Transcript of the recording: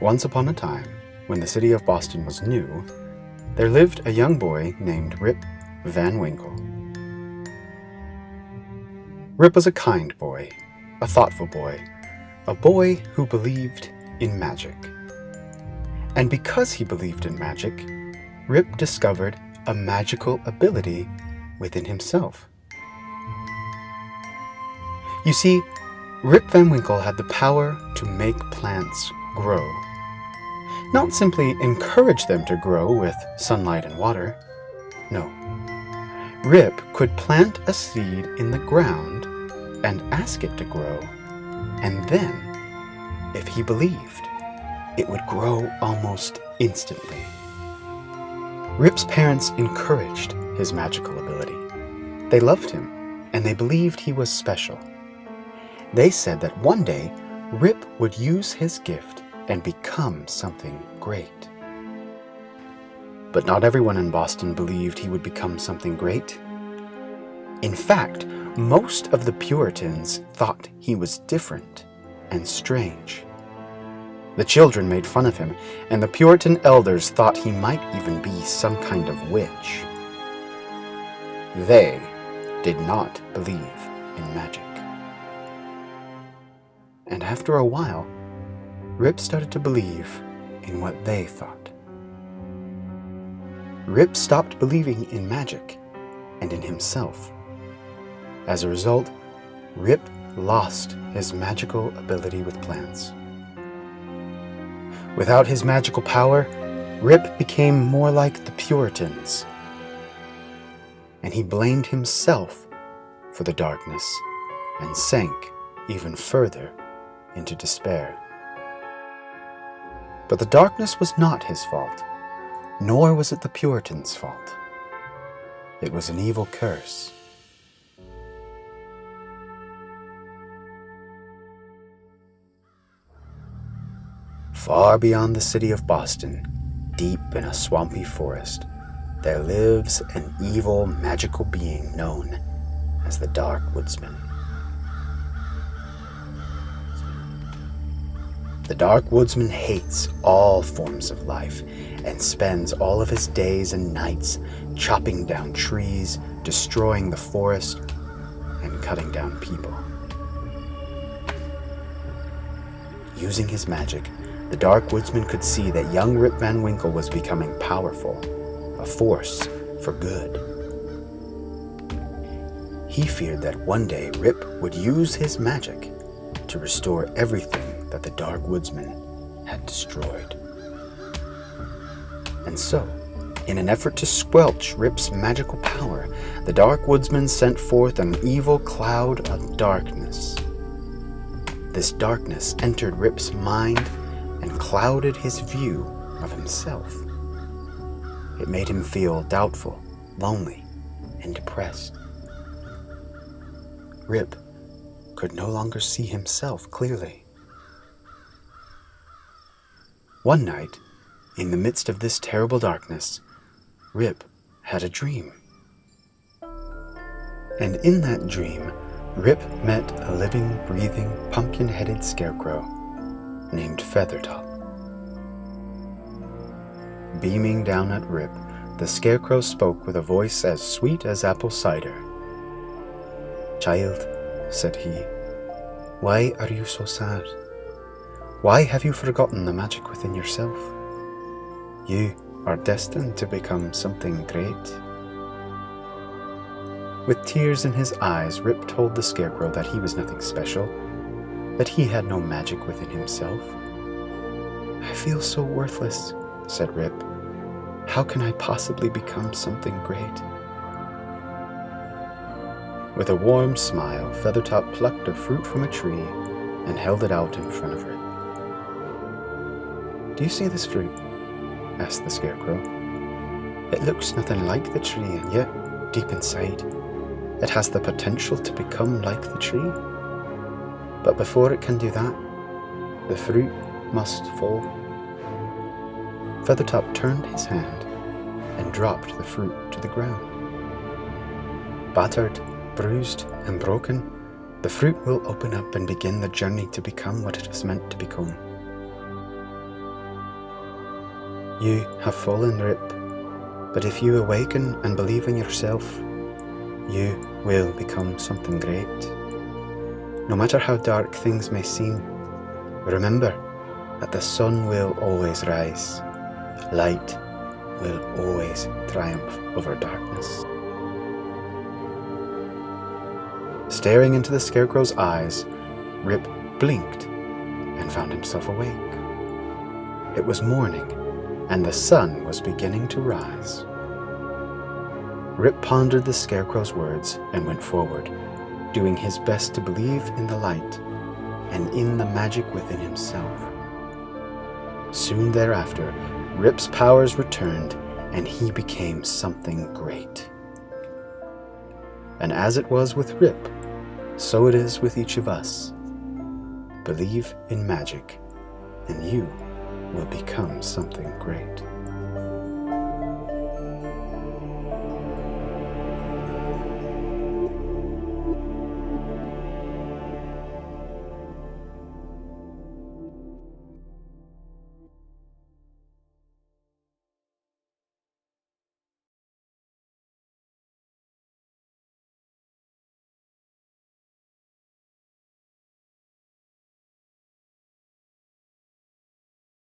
Once upon a time, when the city of Boston was new, there lived a young boy named Rip Van Winkle. Rip was a kind boy, a thoughtful boy, a boy who believed in magic. And because he believed in magic, Rip discovered a magical ability within himself. You see, Rip Van Winkle had the power to make plants grow. Not simply encourage them to grow with sunlight and water. No. Rip could plant a seed in the ground and ask it to grow. And then, if he believed, it would grow almost instantly. Rip's parents encouraged his magical ability. They loved him, and they believed he was special. They said that one day, Rip would use his gift and become something great. But not everyone in Boston believed he would become something great. In fact, most of the Puritans thought he was different and strange. The children made fun of him, and the Puritan elders thought he might even be some kind of witch. They did not believe in magic. And after a while, Rip started to believe in what they thought. Rip stopped believing in magic and in himself. As a result, Rip lost his magical ability with plants. Without his magical power, Rip became more like the Puritans, and he blamed himself for the darkness and sank even further into despair. But the darkness was not his fault, nor was it the Puritans' fault. It was an evil curse. Far beyond the city of Boston, deep in a swampy forest, there lives an evil magical being known as the Dark Woodsman. The Dark Woodsman hates all forms of life and spends all of his days and nights chopping down trees, destroying the forest, and cutting down people. Using his magic, the Dark Woodsman could see that young Rip Van Winkle was becoming powerful, a force for good. He feared that one day Rip would use his magic to restore everything that the Dark Woodsman had destroyed. And so, in an effort to squelch Rip's magical power, the Dark Woodsman sent forth an evil cloud of darkness. This darkness entered Rip's mind and clouded his view of himself. It made him feel doubtful, lonely, and depressed. Rip could no longer see himself clearly. One night, in the midst of this terrible darkness, Rip had a dream. And in that dream, Rip met a living, breathing, pumpkin-headed scarecrow named Feathertop. Beaming down at Rip, the scarecrow spoke with a voice as sweet as apple cider. "Child," said he, "why are you so sad? Why have you forgotten the magic within yourself? You are destined to become something great." With tears in his eyes, Rip told the scarecrow that he was nothing special, that he had no magic within himself. "I feel so worthless," said Rip. "How can I possibly become something great?" With a warm smile, Feathertop plucked a fruit from a tree and held it out in front of Rip. "Do you see this fruit?" asked the scarecrow. "It looks nothing like the tree, and yet, deep inside, it has the potential to become like the tree. But before it can do that, the fruit must fall." Feathertop turned his hand and dropped the fruit to the ground. Battered, bruised, and broken, the fruit will open up and begin the journey to become what it was meant to become. You have fallen, Rip, but if you awaken and believe in yourself, you will become something great. No matter how dark things may seem, remember that the sun will always rise. Light will always triumph over darkness. Staring into the Scarecrow's eyes, Rip blinked and found himself awake. It was morning, and the sun was beginning to rise. Rip pondered the Scarecrow's words and went forward, doing his best to believe in the light and in the magic within himself. Soon thereafter, Rip's powers returned, and he became something great. And as it was with Rip, so it is with each of us. Believe in magic, and you will become something great.